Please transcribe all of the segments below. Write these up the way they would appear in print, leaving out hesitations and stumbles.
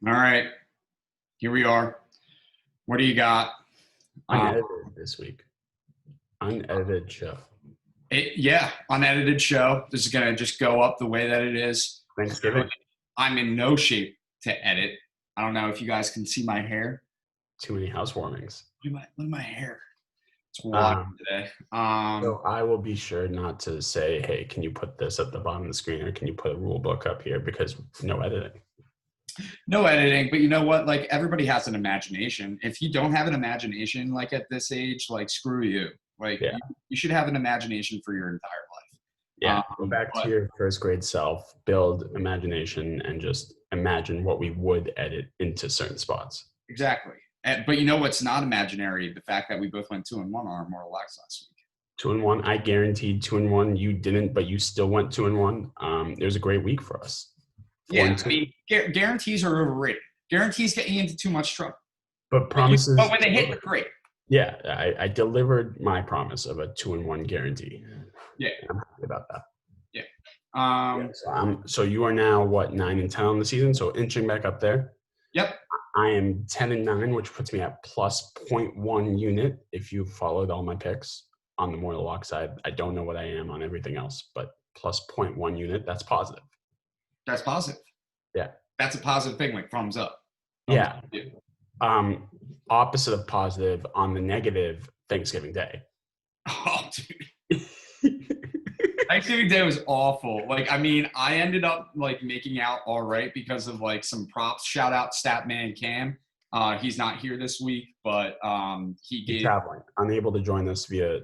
All right, here we are. What do you got? Um, Unedited this week. Unedited show. yeah, unedited show. This is gonna just go up the way that it is. Clearly, Thanksgiving. I'm in no shape to edit. I don't know if you guys can see my hair. Too many housewarmings. Look at my hair. It's wild Um, today. so I will be sure not to say, hey, can you put this at the bottom of the screen or can you put a rule book up here because no editing. No editing, but you know what? Like everybody has an imagination. If you don't have an imagination, like at this age, like screw you. Like Yeah. you should have an imagination for your entire Yeah. life. Go back to But your first grade self, build imagination, and just imagine what we would edit into certain spots. exactly. But you know what's not imaginary? The fact that we both went 2-1 on our Mortal Locks last week. 2-1. I guaranteed 2-1. You didn't, but you still went 2-1. It was a great week for us. Four Yeah, and I two. mean, guarantees are overrated. Guarantees get you into too much trouble. But But promises. when they hit, they're great. Yeah, I delivered my promise of a 2-1 guarantee. Yeah, I'm happy about that. yeah. Yeah, so you are now what 9-10 on the season, so inching back up there. Yep. I am 10-9, which puts me at plus 0.1 unit. If you followed all my picks on the Mortal Lock side, I don't know what I am on everything else, but plus 0.1 unit, that's positive. That's positive. Yeah, That's a positive thing. Like thumbs up. Thumbs yeah. up. Yeah. Opposite of positive on the negative Thanksgiving Day. Oh, dude. Thanksgiving Day was awful. Like, I mean, I ended up like making out all right because of like some props. Shout out Statman Cam. He's not here this week, but he He's gave. traveling, unable to join us via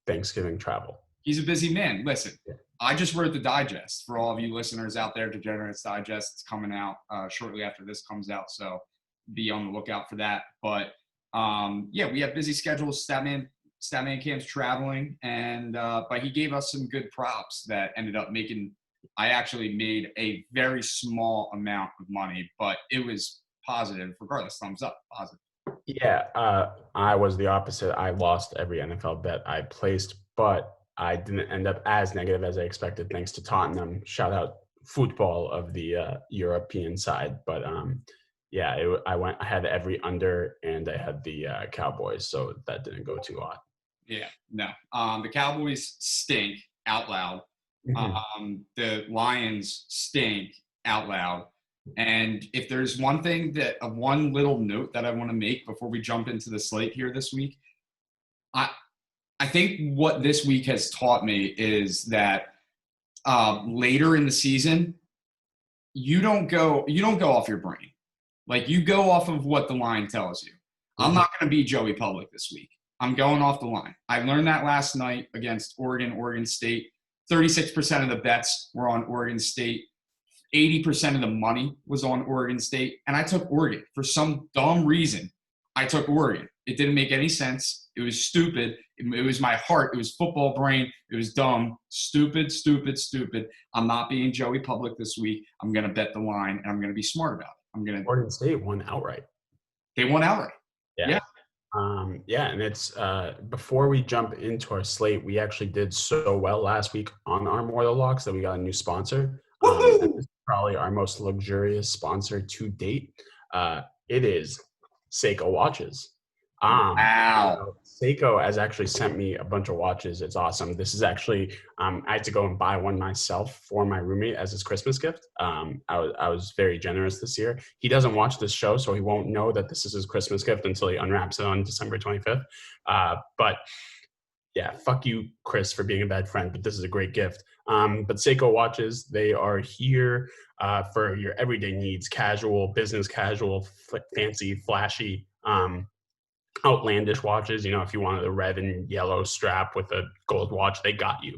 Thanksgiving travel. He's a busy man. Listen, Yeah. I just wrote the digest for all of you listeners out there. Degenerates Digest. It's coming out shortly after this comes out, so be on the lookout for that. But yeah, we have busy schedules. Statman Cam's traveling, and but he gave us some good props that ended up making. I actually made a very small amount of money, but it was positive. Regardless, thumbs up, positive. Yeah, I was the opposite. I lost every NFL bet I placed, but I didn't end up as negative as I expected, thanks to Tottenham. Shout out football of the European side, but yeah, I had every under, and I had the Cowboys, so that didn't go too hot. Yeah, no. The Cowboys stink out loud. Mm-hmm. The Lions stink out loud. And if there's one thing that one little note that I want to make before we jump into the slate here this week, I I think what this week has taught me is that later in the season, you don't go off your brain. Like you go off of what the line tells you. I'm Mm-hmm. not going to be Joey Public this week. I'm going off the line. I learned that last night against Oregon State. 36% of the bets were on Oregon State. 80% of the money was on Oregon State. And I took Oregon. For some dumb reason, I took Oregon. It didn't make any sense. It was stupid. It was my heart. It was football brain. It was dumb. Stupid, stupid, stupid. I'm not being Joey Public this week. I'm going to bet the line, and I'm going to be smart about it. I'm going to. Oregon State won outright. They won outright. Yeah. Yeah. Yeah, and it's before we jump into our slate, we actually did so well last week on our Mortal Locks that we got a new sponsor. And this is probably our most luxurious sponsor to date. It is Seiko watches. Wow. Seiko has actually sent me a bunch of watches. It's awesome. This is actually I had to go and buy one myself for my roommate as his Christmas gift. I was very generous this year. He doesn't watch this show, so he won't know that this is his Christmas gift until he unwraps it on December 25th. But yeah, fuck you, Chris, for being a bad friend, but this is a great gift. But Seiko watches, they are here for your everyday needs, casual, business casual, fancy, flashy, outlandish watches. You know, if you wanted a red and yellow strap with a gold watch, they got you.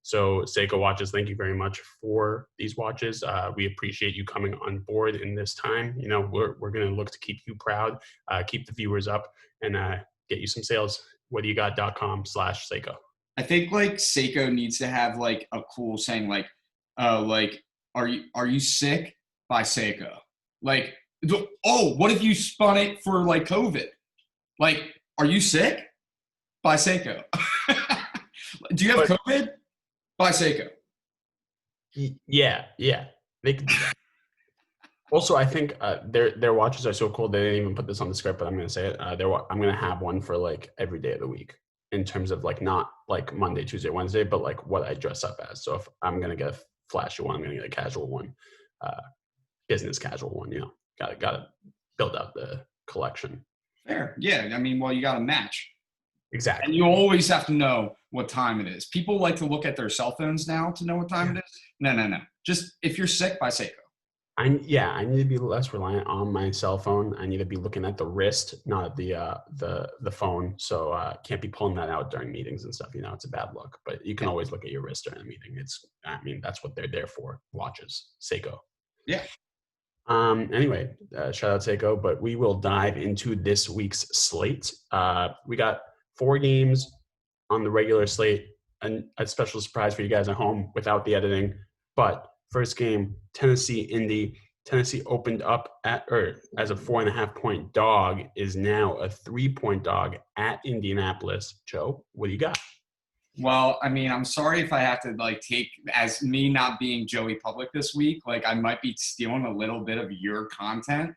So Seiko watches, thank you very much for these watches. We appreciate you coming on board in this time. You know, we're going to look to keep you proud, keep the viewers up, and get you some sales. whatdoyougot.com/Seiko. I think like Seiko needs to have like a cool saying like are you sick by Seiko? Like what if you spun it for like COVID? Like, are you sick? By Seiko. Do you have COVID? By Seiko. Yeah, they could do that. Also, I think their watches are so cool. They didn't even put this on the script, but I'm gonna say it. I'm gonna have one for like every day of the week in terms of like not like Monday, Tuesday, Wednesday, but like what I dress up as. So if I'm gonna get a flashy one, I'm gonna get a casual one, uh, business casual one. Gotta build out the collection. Fair. Yeah. I mean, well, you got to match. And Exactly. you always have to know what time it is. People like to look at their cell phones now to know what time it is. No, no, no. Just if you're sick, buy Seiko. I need to be less reliant on my cell phone. I need to be looking at the wrist, not the phone. So can't be pulling that out during meetings and stuff. It's a bad look. But you can Yeah. always look at your wrist during a meeting. That's what they're there for. Watches, Seiko. Yeah. Anyway, shout out Seiko. But we will dive into this week's slate. We got 4 games on the regular slate, and a special surprise for you guys at home without the editing. But first game, Tennessee Indy. Tennessee opened up as a 4.5 point dog, is now a 3 point dog at Indianapolis. Joe, what do you got? Well, I mean, I'm sorry if I have to like take as me not being Joey Public this week. Like, I might be stealing a little bit of your content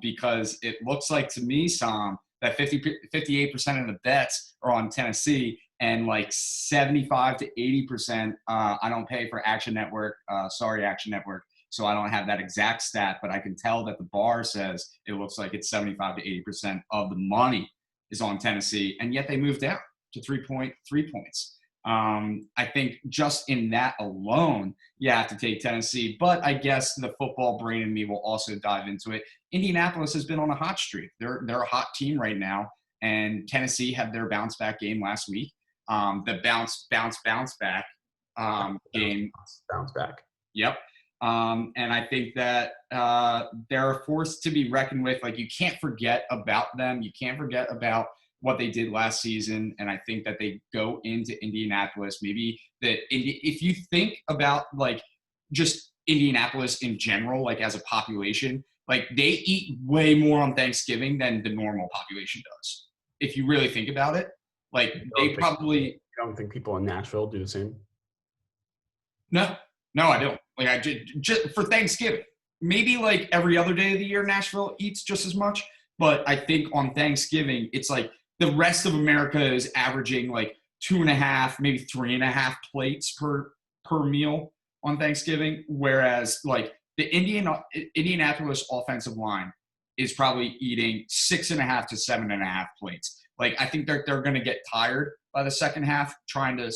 because it looks like to me, Sam, that 58% of the bets are on Tennessee and like 75 to 80%. I don't pay for Action Network. Sorry, Action Network. So I don't have that exact stat, but I can tell that the bar says it looks like it's 75 to 80% of the money is on Tennessee, and yet they moved down to 3 points. I think just in that alone, you have to take Tennessee. But I guess the football brain in me will also dive into it. Indianapolis has been on a hot streak. They're a hot team right now, and Tennessee had their bounce back game last week. The bounce back game. Bounce back. Yep. And I think that they're a force to be reckoned with. Like, you can't forget about them. You can't forget about what they did last season. And I think that they go into Indianapolis. Maybe that if you think about like just Indianapolis in general, like as a population, like they eat way more on Thanksgiving than the normal population does. If you really think about it, like they probably You don't think people in Nashville do the same? no, no, I don't. Like I just for Thanksgiving, maybe like every other day of the year, Nashville eats just as much. But I think on Thanksgiving, it's like the rest of America is averaging like 2.5, maybe 3.5 plates per meal on Thanksgiving, whereas like the Indianapolis offensive line is probably eating 6.5 to 7.5 plates. Like I think they're going to get tired by the second half, trying to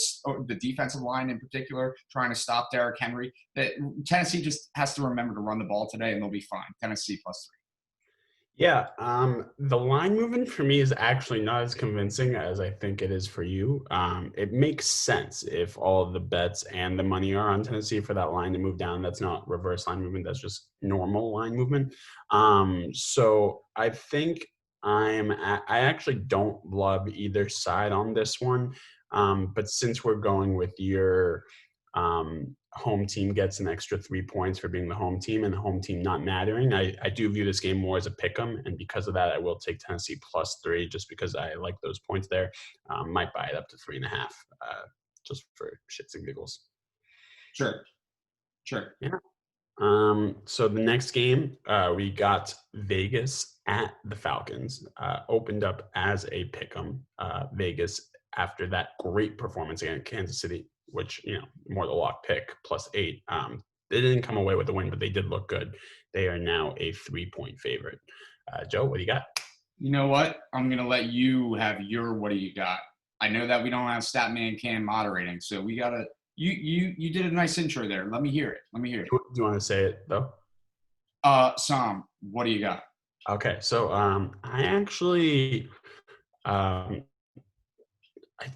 the defensive line in particular, trying to stop Derrick Henry. That Tennessee just has to remember to run the ball today, and they'll be fine. Tennessee +3. Yeah, the line movement for me is actually not as convincing as I think it is for you. It makes sense if all of the bets and the money are on Tennessee for that line to move down. That's not reverse line movement. That's just normal line movement. So I think I actually don't love either side on this one. But since we're going with your home team gets an extra 3 points for being the home team and the home team not mattering, I do view this game more as a pick 'em, and because of that, I will take Tennessee +3 just because I like those points there. Might buy it up to 3.5 just for shits and giggles. Sure, sure. Yeah. So the next game, we got Vegas at the Falcons. Opened up as a pick 'em. Vegas after that great performance against Kansas City, which more the lock pick +8. They didn't come away with the win, but they did look good. They are now a 3 point favorite. Joe, what do you got? You know what? I'm gonna let you have your what do you got? I know that we don't have Statman Cam moderating, so we gotta. You did a nice intro there. Let me hear it. Let me hear it. Do you want to say it though? Sam, what do you got? Okay, so I actually um, I,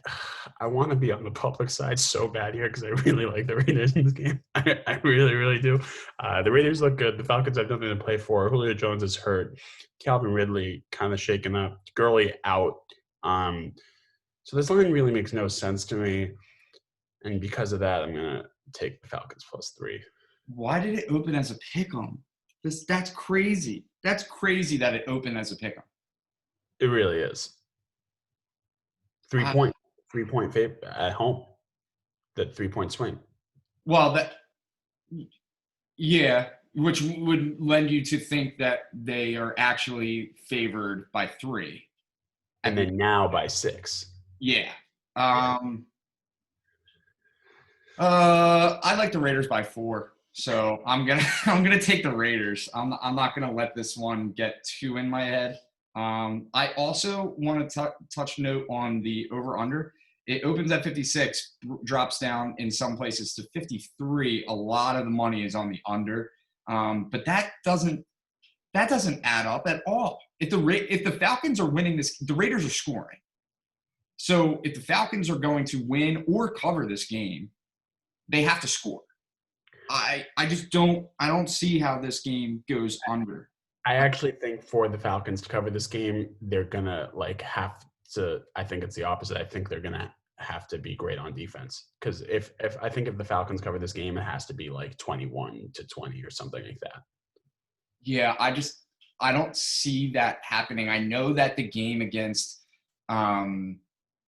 I want to be on the public side so bad here because I really like the Raiders in this game. I really, really do. The Raiders look good. The Falcons have nothing to play for. Julio Jones is hurt. Calvin Ridley kind of shaken up. Gurley out. So this line really makes no sense to me. And because of that, I'm going to take the Falcons +3. Why did it open as a pick 'em? That's crazy. That's crazy that it opened as a pick 'em. It really is. 3 point, 3 point favor at home. The 3 point swing. Well, that Yeah, which would lend you to think that they are actually favored by 3 And at the then now by 6. yeah. Um, I like the Raiders by 4, so I'm gonna I'm gonna take the Raiders. I'm not gonna let this one get too in my head. I also want to touch note on the over under. It opens at 56, drops down in some places to 53. A lot of the money is on the under, but that doesn't add up at all. If the Falcons are winning this, the Raiders are scoring. So if the Falcons are going to win or cover this game, they have to score. I just don't see how this game goes under. I actually think for the Falcons to cover this game, they're gonna like have to. I think it's the opposite. I think they're gonna have to be great on defense because if I think if the Falcons cover this game, it has to be like 21-20 or something like that. Yeah, I don't see that happening. I know that the game against um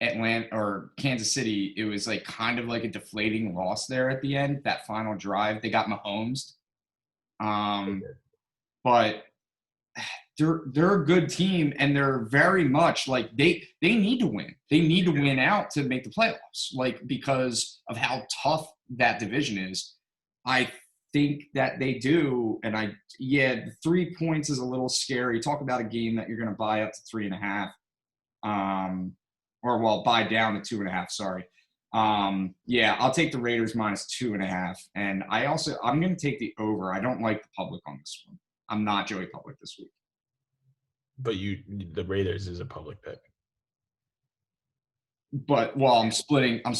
Atlanta or Kansas City, it was like kind of like a deflating loss there at the end, that final drive. They got Mahomes. But they're a good team and they're very much like they need to win. They need to win out to make the playoffs, like because of how tough that division is. I think that they do, and the 3 points is a little scary. Talk about a game that you're going to buy up to 3.5, or well, buy down to 2.5. Sorry. Yeah, I'll take the Raiders minus 2.5, and I'm going to take the over. I don't like the public on this one. I'm not Joey Public this week. But the Raiders is a public pick. But well, I'm splitting. I'm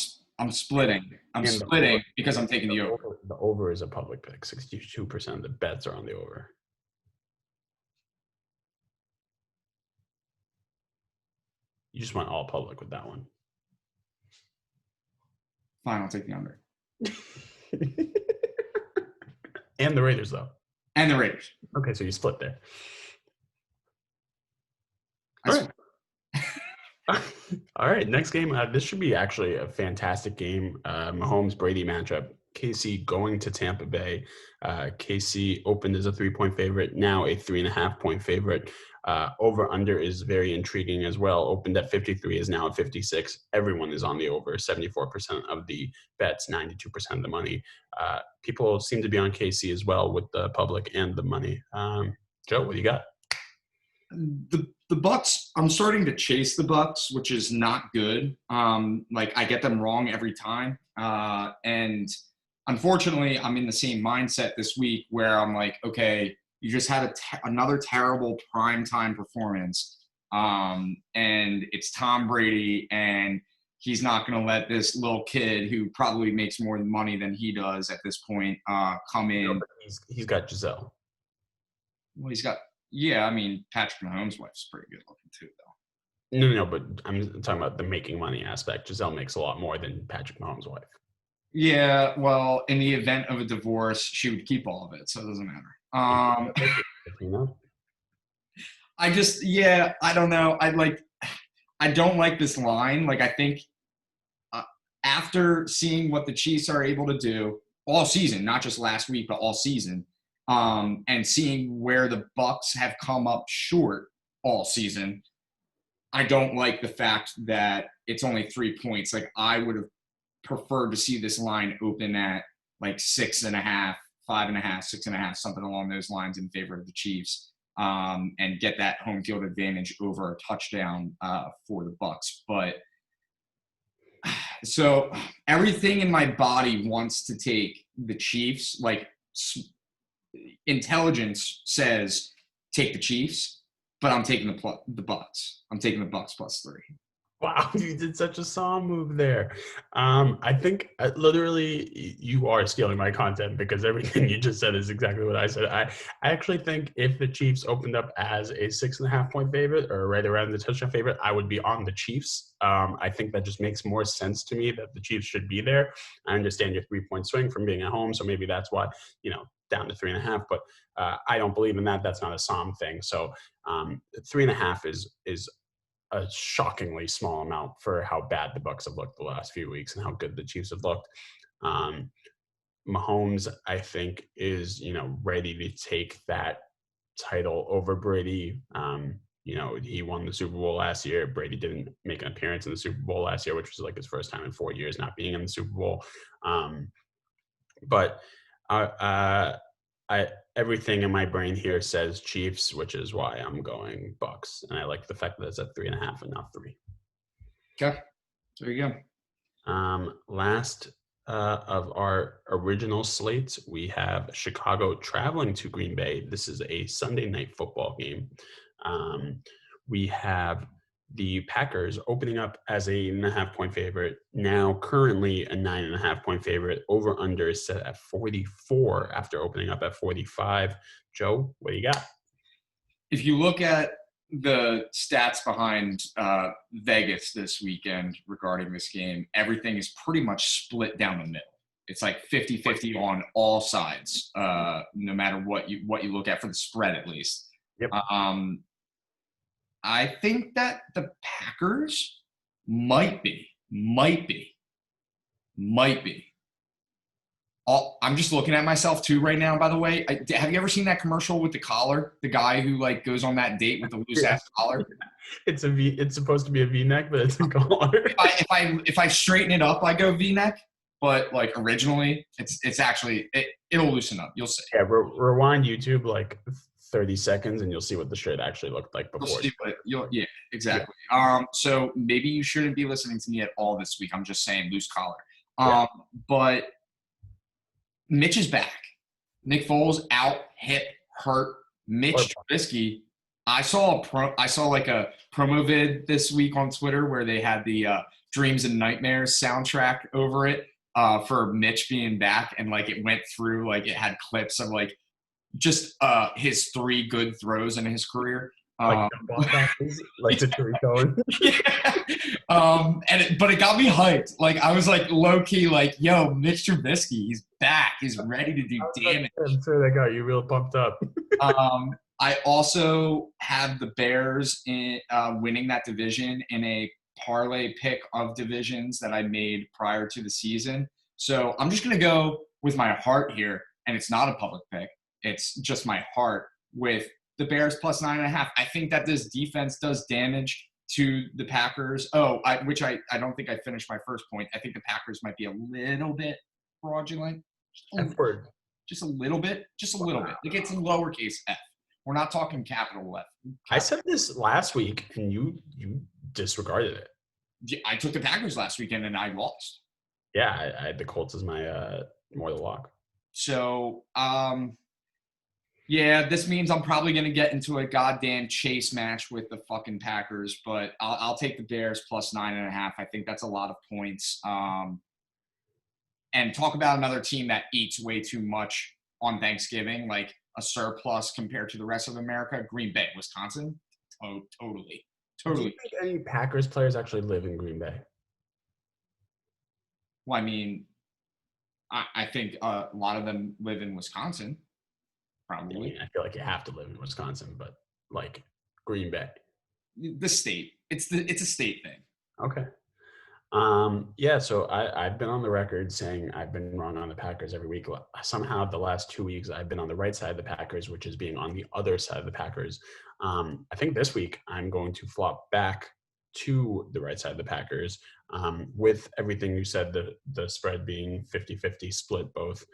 splitting. I'm And splitting because I'm taking the over. The over is a public pick. 62% of the bets are on the over. You just went all public with that one. Fine, I'll take the under. And the Raiders, though. And the Raiders. Okay, so you split there. All right. All right, next game. This should be actually a fantastic game. Mahomes-Brady matchup. KC going to Tampa Bay. KC opened as a 3-point favorite, now a 3.5-point favorite. Over-under is very intriguing as well. Opened at 53, is now at 56. Everyone is on the over. 74% of the bets, 92% of the money. People seem to be on KC as well with the public and the money. Joe, what do you got? The Bucks, I'm starting to chase the Bucks, which is not good. Like I get them wrong every time. And unfortunately, I'm in the same mindset this week where I'm like, okay, you just had another terrible primetime performance. And it's Tom Brady, and he's not going to let this little kid who probably makes more money than he does at this point come in. No, he's got Giselle. Well, yeah, I mean, Patrick Mahomes' wife's pretty good looking too, though. No, but I'm talking about the making money aspect. Giselle makes a lot more than Patrick Mahomes' wife. Yeah, well, in the event of a divorce, she would keep all of it, so it doesn't matter. I don't know. I don't like this line. Like, I think after seeing what the Chiefs are able to do all season, not just last week, but all season, and seeing where the Bucks have come up short all season, I don't like the fact that it's only 3 points. Like I would have preferred to see this line open at like 6.5, 5.5, 6.5, something along those lines in favor of the Chiefs, and get that home field advantage over a touchdown for the Bucks. But so everything in my body wants to take the Chiefs. Like intelligence says take the Chiefs, but I'm taking the Bucks. I'm taking the Bucks +3. Wow, you did such a Psalm move there. I think literally you are stealing my content because everything you just said is exactly what I said. I actually think if the Chiefs opened up as a 6.5-point favorite or right around the touchdown favorite, I would be on the Chiefs. I think that just makes more sense to me that the Chiefs should be there. I understand your 3-point swing from being at home, so maybe that's why, down to 3.5, but I don't believe in that. That's not a Psalm thing. So 3.5 is a shockingly small amount for how bad the Bucks have looked the last few weeks and how good the Chiefs have looked. Mahomes, I think, is, ready to take that title over Brady. He won the Super Bowl last year. Brady didn't make an appearance in the Super Bowl last year, which was like his first time in 4 years not being in the Super Bowl. Um, but I everything in my brain here says Chiefs, which is why I'm going Bucks, and I like the fact that it's at 3.5 and not 3. Okay, there you go. Last of our original slates, we have Chicago traveling to Green Bay. This is a Sunday night football game. We have the Packers opening up as a 9.5-point favorite, now currently a 9.5-point favorite. Over under is set at 44 after opening up at 45. Joe, what do you got? If you look at the stats behind Vegas this weekend regarding this game, everything is pretty much split down the middle. It's like 50-50 on all sides, no matter what you look at for the spread, at least. Yep. I think that the Packers might be. I'm just looking at myself too right now, by the way. Have you ever seen that commercial with the collar? The guy who like goes on that date with the loose ass collar? It's supposed to be a V-neck, but it's a collar. If I straighten it up, I go V-neck. But like originally, it's actually it'll loosen up. You'll see. Yeah, rewind YouTube like 30 seconds, and you'll see what the shirt actually looked like before. Yeah, exactly. Yeah. So maybe you shouldn't be listening to me at all this week. I'm just saying loose collar. But Mitch is back. Nick Foles out, hip, hurt. Mitch Trubisky. I saw like a promo vid this week on Twitter where they had the Dreams and Nightmares soundtrack over it for Mitch being back, and like it went through, like it had clips of like just his 3 good throws in his career. Like the Tarico. Yeah. But it got me hyped. Like I was like low key, like, yo, Mitch Trubisky, he's back. He's ready to do damage. I'm sure that got you real pumped up. I also have the Bears in winning that division in a parlay pick of divisions that I made prior to the season. So I'm just gonna go with my heart here, and it's not a public pick. It's just my heart with the Bears plus 9.5. I think that this defense does damage to the Packers. Which I don't think I finished my first point. I think the Packers might be a little bit fraudulent. Just a little bit. Like it's in lowercase f. We're not talking capital F. I said this last week, and you disregarded it. Yeah, I took the Packers last weekend, and I lost. Yeah, I had the Colts as my more the lock. So, yeah, this means I'm probably going to get into a goddamn chase match with the fucking Packers, but I'll take the Bears plus 9.5. I think that's a lot of points. And talk about another team that eats way too much on Thanksgiving, like a surplus compared to the rest of America. Green Bay, Wisconsin. Oh, totally. Do you think any Packers players actually live in Green Bay? Well, I mean, I think a lot of them live in Wisconsin. Probably. I feel like you have to live in Wisconsin, but like Green Bay. The state. It's a state thing. Okay. Yeah, so I've been on the record saying I've been wrong on the Packers every week. Somehow the last 2 weeks I've been on the right side of the Packers, which is being on the other side of the Packers. I think this week I'm going to flop back to the right side of the Packers with everything you said, the spread being 50-50 split both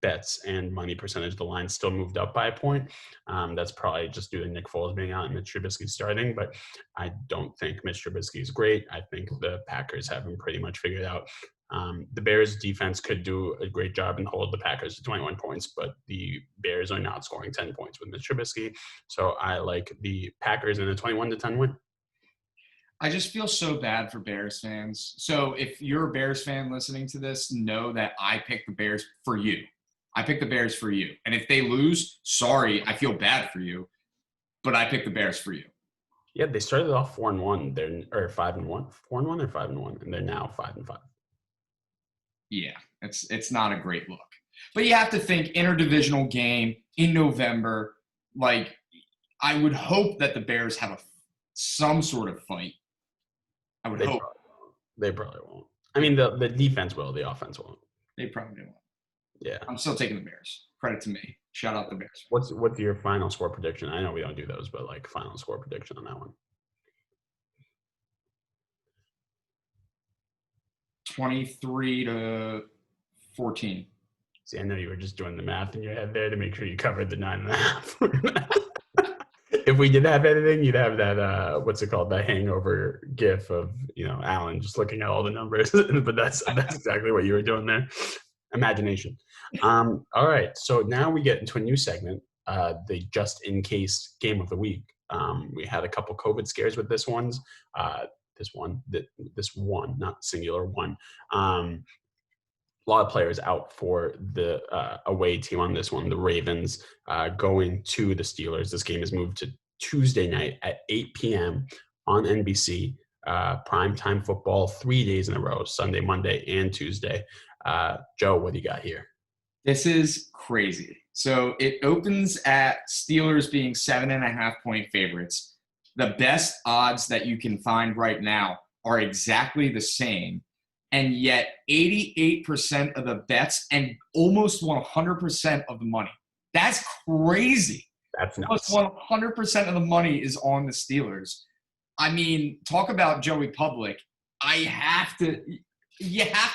bets and money percentage. The line still moved up by a point. That's probably just due to Nick Foles being out and Mitch Trubisky starting, but I don't think Mitch Trubisky is great. I think the Packers have him pretty much figured out. The Bears defense could do a great job and hold the Packers to 21 points, but the Bears are not scoring 10 points with Mitch Trubisky. So I like the Packers in a 21-10 win. I just feel so bad for Bears fans. So if you're a Bears fan listening to this, know that I picked the Bears for you. I picked the Bears for you. And if they lose, sorry, I feel bad for you, but I picked the Bears for you. Yeah, they started off 4-1. They're 5-1, 4-1 or 5-1, and they're now 5-5. Yeah, it's not a great look. But you have to think interdivisional game in November. Like, I would hope that the Bears have some sort of fight. I would hope. They probably won't. I mean, the defense will. The offense won't. They probably won't. Yeah. I'm still taking the Bears. Credit to me. Shout out the Bears. What's your final score prediction? I know we don't do those, but like final score prediction on that one. 23-14. See, I know you were just doing the math in your head there to make sure you covered the 9.5. If we did have anything, you'd have that what's it called? That hangover gif of Alan just looking at all the numbers. But that's exactly what you were doing there. Imagination. All right. So now we get into a new segment, the just in case game of the week. We had a couple COVID scares with this one, not singular one. A lot of players out for the away team on this one, the Ravens, going to the Steelers. This game is moved to Tuesday night at 8 p.m. on NBC. Primetime football 3 days in a row, Sunday, Monday, and Tuesday. Joe, what do you got here? This is crazy. So it opens at Steelers being 7.5-point favorites. The best odds that you can find right now are exactly the same. And yet 88% of the bets and almost 100% of the money. That's crazy. That's nuts. Almost 100% of the money is on the Steelers. I mean, talk about Joey Public. You have to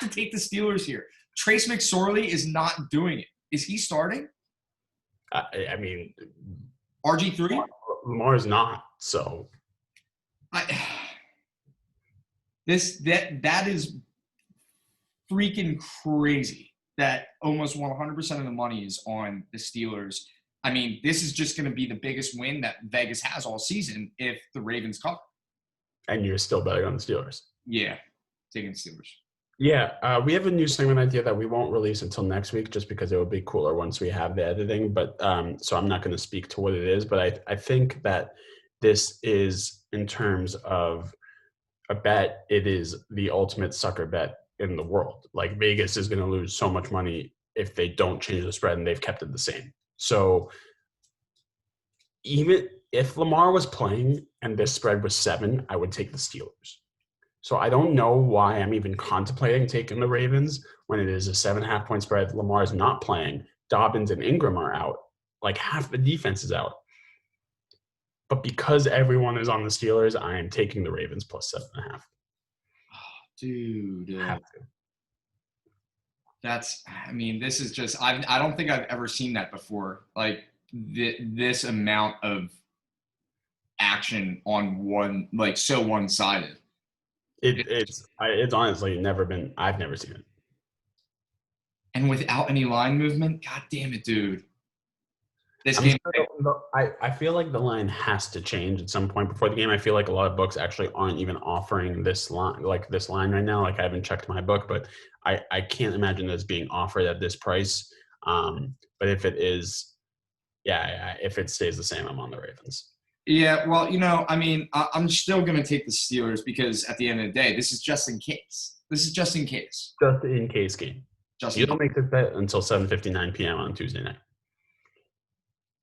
take the Steelers here. Trace McSorley is not doing it. Is he starting? I mean, RG3? Lamar's not. So that is freaking crazy that almost 100% of the money is on the Steelers. I mean, this is just going to be the biggest win that Vegas has all season if the Ravens cover. And you're still betting on the Steelers. Yeah, taking the Steelers. Yeah, we have a new segment idea that we won't release until next week just because it would be cooler once we have the editing. But so I'm not going to speak to what it is, but I think that this is, in terms of a bet, it is the ultimate sucker bet in the world. Like Vegas is going to lose so much money if they don't change the spread and they've kept it the same. So even if Lamar was playing and this spread was 7, I would take the Steelers. So I don't know why I'm even contemplating taking the Ravens when it is a 7.5-point spread. Lamar's not playing. Dobbins and Ingram are out. Like half the defense is out. But because everyone is on the Steelers, I am taking the Ravens plus 7.5. Dude. Have to. This is just, I don't think I've ever seen that before. Like this amount of action on one, like so one-sided. It's honestly never been, I've never seen it. And without any line movement, god damn it, dude. This I'm game. sure I feel like the line has to change at some point before the game. I feel like a lot of books actually aren't even offering this line right now. Like I haven't checked my book, but I can't imagine this being offered at this price. But if it is, if it stays the same, I'm on the Ravens. Yeah, well, I'm still going to take the Steelers because at the end of the day, this is just in case. Just in case game. You don't make this bet until 7:59 p.m. on Tuesday night.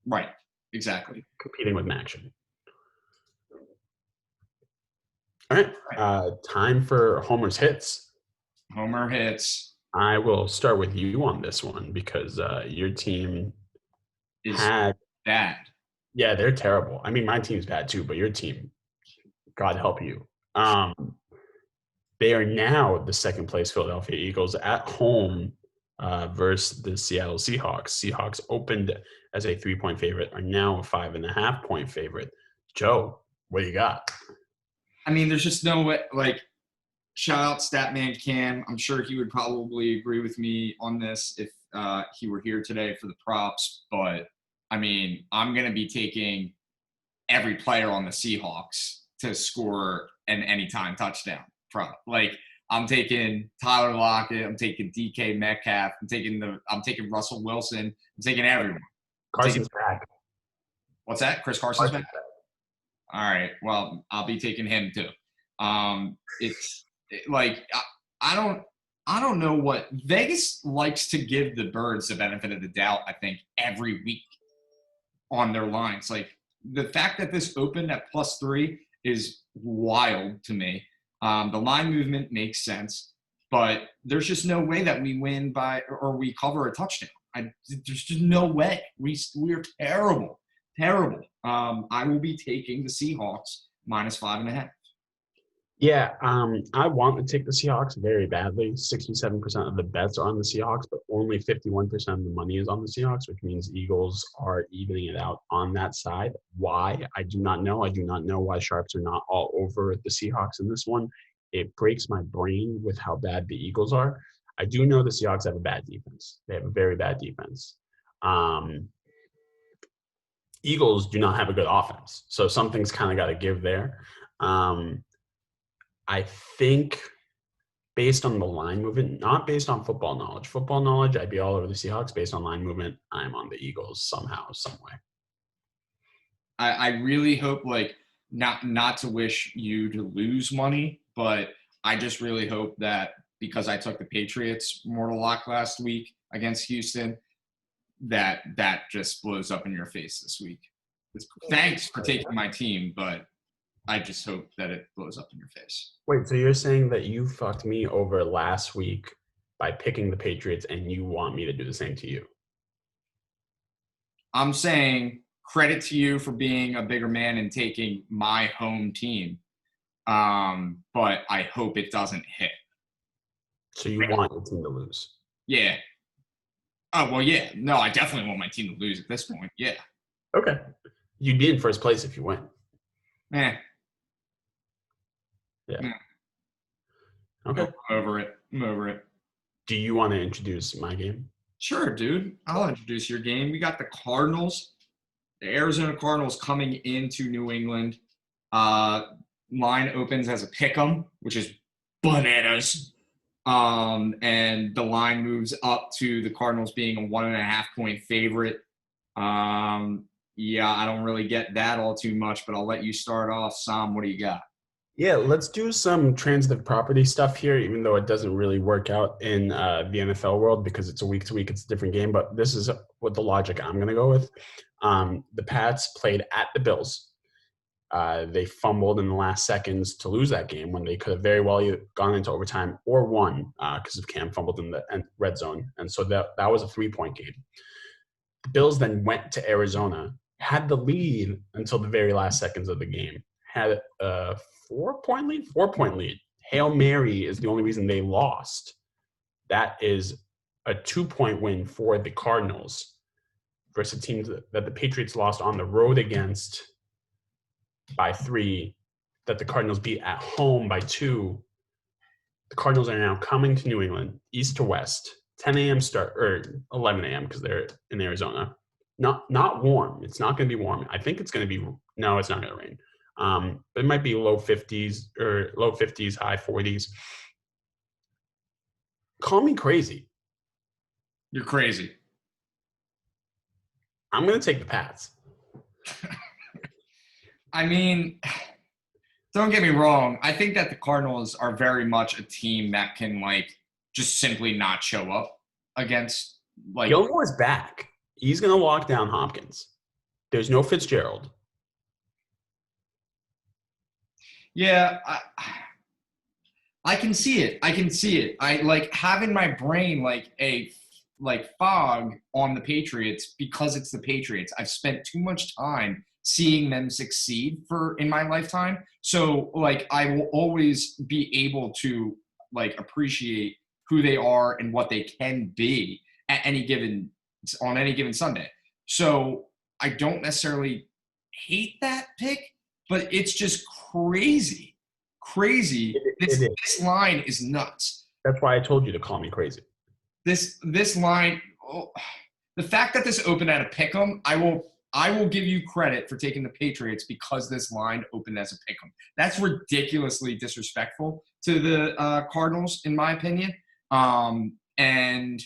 Right, exactly. Competing with Maction. All right, time for Homer's Hits. Homer Hits. I will start with you on this one because your team is had bad. Yeah, they're terrible. I mean, my team's bad too, but your team, God help you. They are now the second place Philadelphia Eagles at home versus the Seattle Seahawks. Seahawks opened as a 3-point favorite, are now a 5.5-point favorite. Joe, what do you got? I mean, there's just no way. Like, shout out Statman Cam. I'm sure he would probably agree with me on this if he were here today for the props. But I mean, I'm going to be taking every player on the Seahawks to score an anytime touchdown prop. Like, I'm taking Tyler Lockett. I'm taking DK Metcalf. I'm taking Russell Wilson. I'm taking everyone. Carson's back. What's that? Chris Carson's back? All right. Well, I'll be taking him too. I don't know what Vegas likes to give the birds the benefit of the doubt. I think every week on their lines, like the fact that this opened at +3 is wild to me. The line movement makes sense, but there's just no way that we win by or we cover a touchdown. There's just no way. We're terrible, terrible. I will be taking the Seahawks -5.5. Yeah, I want to take the Seahawks very badly. 67% of the bets are on the Seahawks, but only 51% of the money is on the Seahawks, which means Eagles are evening it out on that side. Why? I do not know. I do not know why sharps are not all over the Seahawks in this one. It breaks my brain with how bad the Eagles are. I do know the Seahawks have a bad defense. They have a very bad defense. Eagles do not have a good offense, so something's kind of got to give there. I think based on the line movement, not based on football knowledge. Football knowledge, I'd be all over the Seahawks. Based on line movement, I'm on the Eagles somehow, some way. I really hope, like, not to wish you to lose money, but I just really hope that because I took the Patriots mortal lock last week against Houston, that just blows up in your face this week. Thanks for taking my team, but I just hope that it blows up in your face. Wait, so you're saying that you fucked me over last week by picking the Patriots and you want me to do the same to you? I'm saying credit to you for being a bigger man and taking my home team. But I hope it doesn't hit. So you want your team to lose? Yeah. Oh, well, yeah. No, I definitely want my team to lose at this point. Yeah. Okay. You'd be in first place if you win. Eh. Yeah. Eh. Okay. I'm over it. Do you want to introduce my game? Sure, dude. I'll introduce your game. We got the Cardinals. The Arizona Cardinals coming into New England. Line opens as a pick'em, which is bananas. And the line moves up to the Cardinals being a 1.5 point favorite. Yeah, I don't really get that all too much, but I'll let you start off. Sam, what do you got? Yeah, let's do some transitive property stuff here, even though it doesn't really work out in the NFL world because it's a week to week, it's a different game. But this is what the logic I'm going to go with. The Pats played at the Bills. They fumbled in the last seconds to lose that game when they could have very well either gone into overtime or won because of Cam fumbled in the red zone. And so that was a 3-point game. The Bills then went to Arizona, had the lead until the very last seconds of the game, had a 4-point lead. Hail Mary is the only reason they lost. That is a 2-point win for the Cardinals versus teams that the Patriots lost on the road against by 3, that the Cardinals beat at home by 2. The Cardinals are now coming to New England, east to west, 10 a.m. start, or 11 a.m. because they're in Arizona. Not warm. It's not going to be warm. I think it's going to be – no, it's not going to rain. But it might be low 50s, high 40s. Call me crazy. You're crazy. I'm going to take the Pats. I mean, don't get me wrong. I think that the Cardinals are very much a team that can, like, just simply not show up against, like. Gilmore's back. He's going to lock down Hopkins. There's no Fitzgerald. Yeah, I can see it. I like having my brain like a fog on the Patriots because it's the Patriots. I've spent too much time seeing them succeed in my lifetime. So like I will always be able to like appreciate who they are and what they can be on any given Sunday. So I don't necessarily hate that pick, but it's just crazy. This line is nuts. That's why I told you to call me crazy. This line, the fact that this opened at a pick'em, I will give you credit for taking the Patriots because this line opened as a pick'em. That's ridiculously disrespectful to the Cardinals, in my opinion. And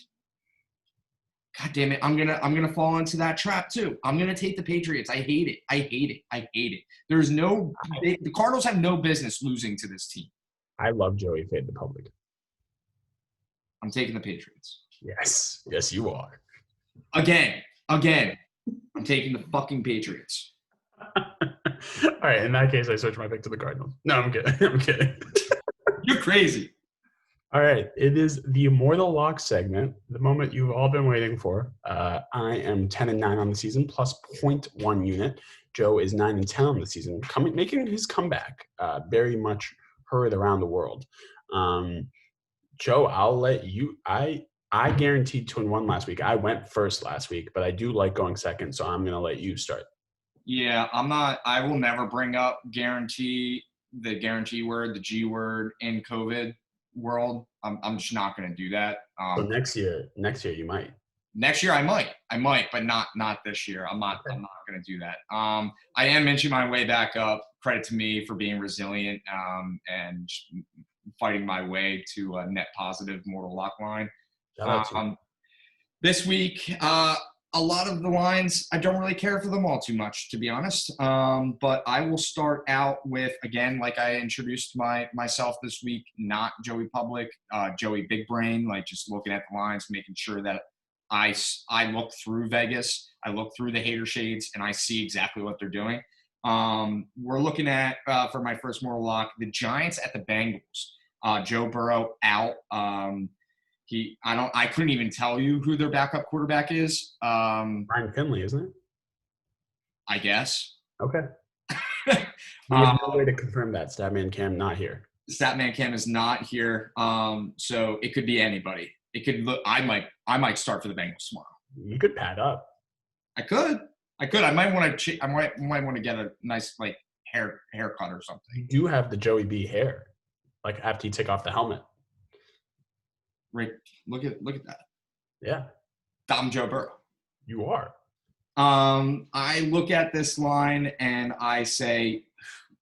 God damn it, I'm gonna fall into that trap too. I'm gonna take the Patriots. I hate it. The Cardinals have no business losing to this team. I love Joey Fade the Public. I'm taking the Patriots. Yes, you are. Again. I'm taking the fucking Patriots. All right, in that case, I switch my pick to the Cardinals. No, I'm kidding. You're crazy. All right, it is the Immortal Lock segment, the moment you've all been waiting for. I am 10-9 on the season, plus zero point 0.1 unit. Joe is 9-10 on the season, making his comeback. Very much heard around the world. Joe, I'll let you. I guaranteed 2-1 last week. I went first last week, but I do like going second, so I'm going to let you start. Yeah, I'm not. I will never bring up the guarantee word, the G word in COVID world. I'm just not going to do that. So next year you might. Next year I might, but not this year. I'm not going to do that. I am inching my way back up. Credit to me for being resilient and fighting my way to a net positive mortal lock line. Shout out to you. This week, a lot of the lines, I don't really care for them all too much, to be honest. But I will start out with, again, like I introduced myself this week, not Joey Public, Joey Big Brain, like just looking at the lines, making sure that I look through Vegas, I look through the hater shades, and I see exactly what they're doing. We're looking at, for my first mortal lock, the Giants at the Bengals. Joe Burrow out. I couldn't even tell you who their backup quarterback is. Ryan Finley, isn't it? I guess. Okay. We have no way to confirm that. Statman Cam not here. Statman Cam is not here. So it could be anybody. It could look. I might start for the Bengals tomorrow. You could pad up. I could. I might want to. I might want to get a nice haircut or something. You do have the Joey B hair, like after you take off the helmet. Right. Look at that. Yeah. I'm Joe Burrow. You are. I look at this line and I say,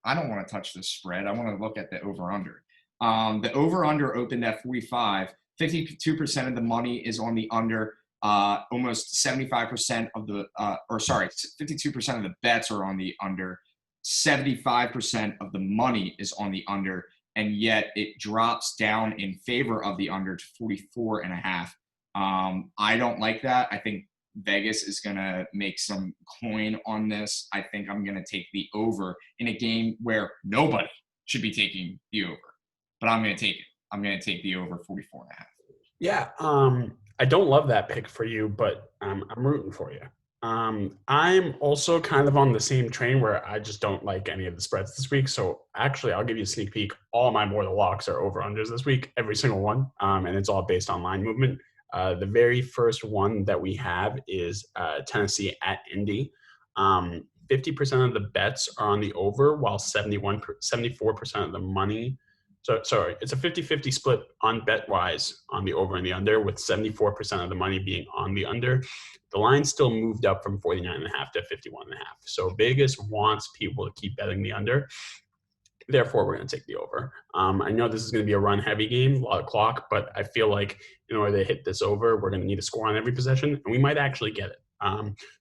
I don't want to touch this spread. I want to look at the over-under. The over-under opened at 45. 52% of the money is on the under. Almost 75% of the, 52% of the bets are on the under. 75% of the money is on the under. And yet it drops down in favor of the under to 44.5. I don't like that. I think Vegas is going to make some coin on this. I think I'm going to take the over in a game where nobody should be taking the over. But I'm going to take it. I'm going to take the over 44.5. Yeah. I don't love that pick for you, but I'm rooting for you. I'm also kind of on the same train where I just don't like any of the spreads this week. So actually, I'll give you a sneak peek. All my mortal locks are over-unders this week, every single one. And it's all based on line movement. The very first one that we have is Tennessee at Indy. 50% of the bets are on the over, while 74% of the money. So, sorry, it's a 50-50 split on bet-wise on the over and the under, with 74% of the money being on the under. The line still moved up from 49.5 to 51.5. So Vegas wants people to keep betting the under. Therefore, we're going to take the over. I know this is going to be a run-heavy game, a lot of clock, but I feel like in order to hit this over, we're going to need a score on every possession, and we might actually get it.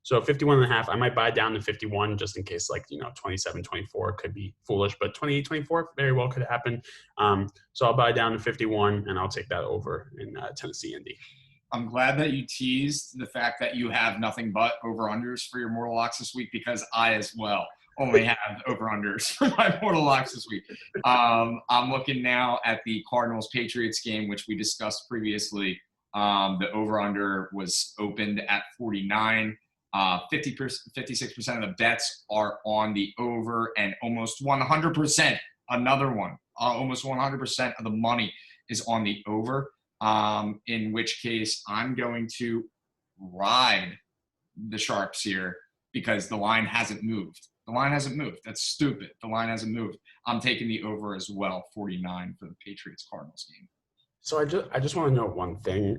So 51.5, I might buy down to 51 just in case, 27-24 could be foolish, but 28-24 very well could happen. So I'll buy down to 51, and I'll take that over in Tennessee Indy. I'm glad that you teased the fact that you have nothing but over-unders for your mortal locks this week, because I as well only have over-unders for my mortal locks this week. I'm looking now at the Cardinals-Patriots game, which we discussed previously. The over-under was opened at 49. 56% of the bets are on the over, and almost 100%, another one, almost 100% of the money is on the over, in which case I'm going to ride the Sharps here because the line hasn't moved. The line hasn't moved. That's stupid. The line hasn't moved. I'm taking the over as well, 49 for the Patriots-Cardinals game. So I just want to note one thing.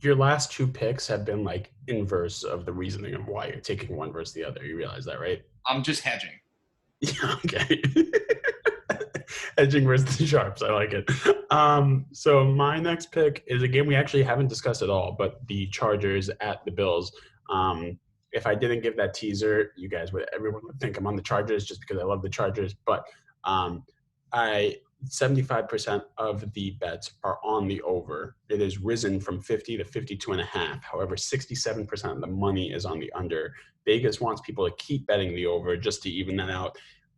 Your last two picks have been inverse of the reasoning of why you're taking one versus the other. You realize that, right? I'm just hedging. Yeah, okay. Hedging versus the Sharps. I like it. So my next pick is a game we actually haven't discussed at all, but the Chargers at the Bills. If I didn't give that teaser, everyone would think I'm on the Chargers just because I love the Chargers. But 75% of the bets are on the over. It has risen from 50 to 52.5. However, 67% of the money is on the under. Vegas wants people to keep betting the over just to even that out.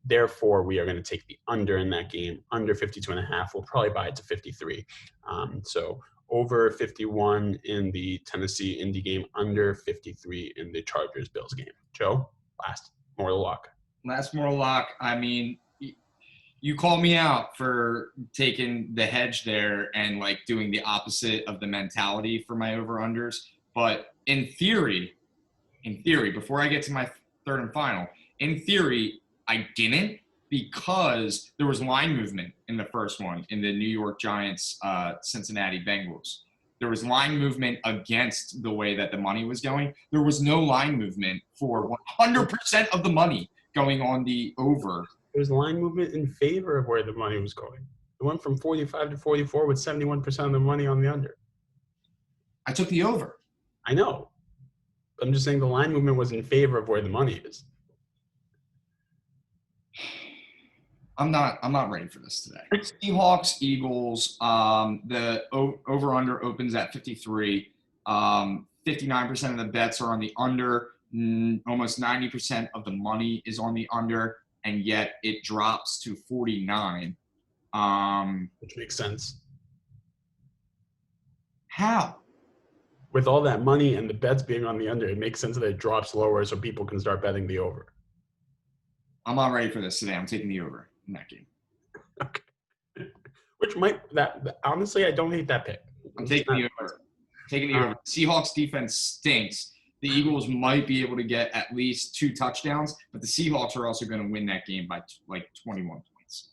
Therefore, we are going to take the under in that game, under 52.5. We'll probably buy it to 53. So over 51 in the Tennessee Indy game, under 53 in the Chargers Bills game. Joe, last moral lock. Last moral lock. I mean, you call me out for taking the hedge there and like doing the opposite of the mentality for my over-unders. But in theory, before I get to my third and final, in theory, I didn't, because there was line movement in the first one in the New York Giants, Cincinnati Bengals. There was line movement against the way that the money was going. There was no line movement for 100% of the money going on the over. There's line movement in favor of where the money was going. It went from 45 to 44 with 71% of the money on the under. I took the over. I know. I'm just saying the line movement was in favor of where the money is. I'm not ready for this today. Seahawks, Eagles. The over/under opens at 53. 59% of the bets are on the under. Almost 90% of the money is on the under, and yet it drops to 49. Which makes sense. How? With all that money and the bets being on the under, it makes sense that it drops lower so people can start betting the over. I'm not ready for this today. I'm taking the over in that game. Okay. Which honestly, I don't hate that pick. I'm taking the over. Taking the over. Seahawks defense stinks. The Eagles might be able to get at least 2 touchdowns, but the Seahawks are also going to win that game by like 21 points.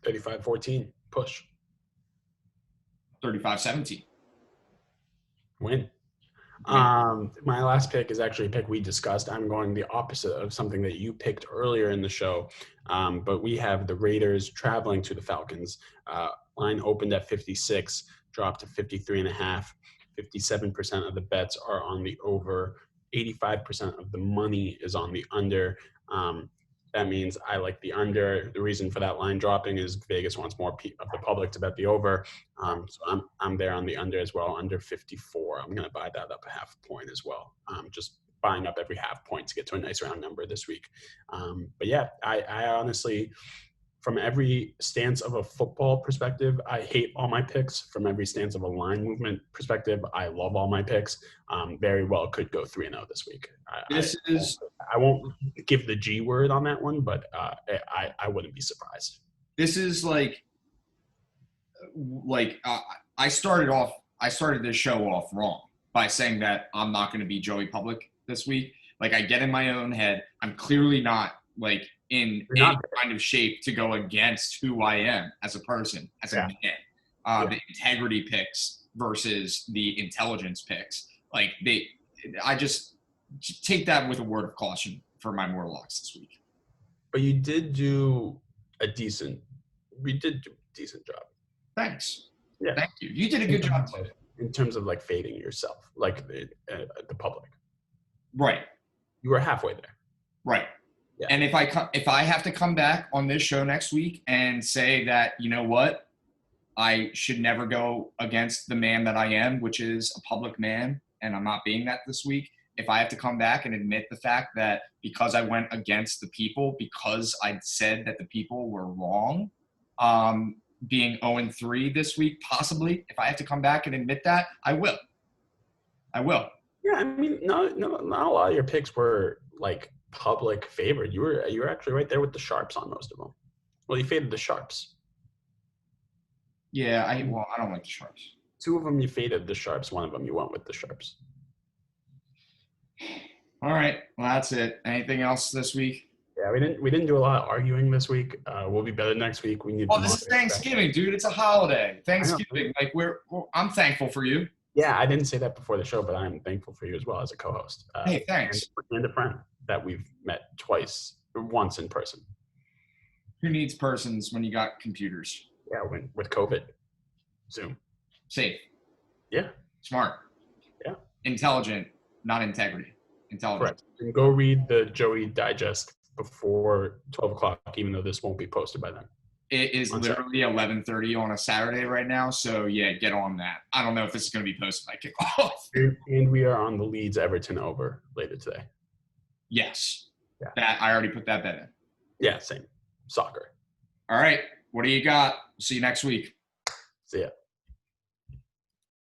35-14. Push. 35-17. Win. My last pick is actually a pick we discussed. I'm going the opposite of something that you picked earlier in the show. But we have the Raiders traveling to the Falcons. Line opened at 56, dropped to 53.5. 57% of the bets are on the over. 85% of the money is on the under. That means I like the under. The reason for that line dropping is Vegas wants more of the public to bet the over. So I'm there on the under as well, under 54. I'm going to buy that up a half point as well. Just buying up every half point to get to a nice round number this week. But yeah, I honestly, from every stance of a football perspective, I hate all my picks. From every stance of a line movement perspective, I love all my picks. Very well could go 3-0 this week. I won't give the G word on that one, but I wouldn't be surprised. This is like I started this show off wrong by saying that I'm not going to be Joey Public this week. Like, I get in my own head. I'm clearly not like in any kind of shape to go against who I am as a person, as a man. The integrity picks versus the intelligence picks. Like, I just take that with a word of caution for my moral locks this week. But you did do a decent job. Thanks. Yeah. Thank you. You did a good job too. In terms of like fading yourself, like the public. Right. You were halfway there. Right. Yeah. And if I have to come back on this show next week and say that, you know what, I should never go against the man that I am, which is a public man, and I'm not being that this week. If I have to come back and admit the fact that because I went against the people, because I said that the people were wrong, being 0-3 this week, possibly, if I have to come back and admit that, I will. Yeah, I mean, not a lot of your picks were like public favored. You were actually right there with the sharps on most of them. Well, you faded the sharps. Yeah, I don't like the sharps. 2 of them you faded the sharps. 1 of them you went with the sharps. All right, well, that's it. Anything else this week? Yeah, we didn't do a lot of arguing this week. We'll be better next week. We need. Well, this is Thanksgiving, dude. It's a holiday. Thanksgiving. Like I'm thankful for you. Yeah, I didn't say that before the show, but I'm thankful for you as well as a co-host. Hey, thanks. And a friend that we've met once in person. Who needs persons when you got computers? Yeah, with COVID, Zoom. Safe. Yeah. Smart. Yeah. Intelligent, not integrity. Intelligent. Correct. And go read the Joey Digest before 12 o'clock, even though this won't be posted by then. It is literally 11:30 on a Saturday right now, so yeah, get on that. I don't know if this is going to be posted by kickoff. And we are on the Leeds Everton over later today. Yes. Yeah. That I already put that bet in. Yeah, same. Soccer. All right. What do you got? See you next week. See ya.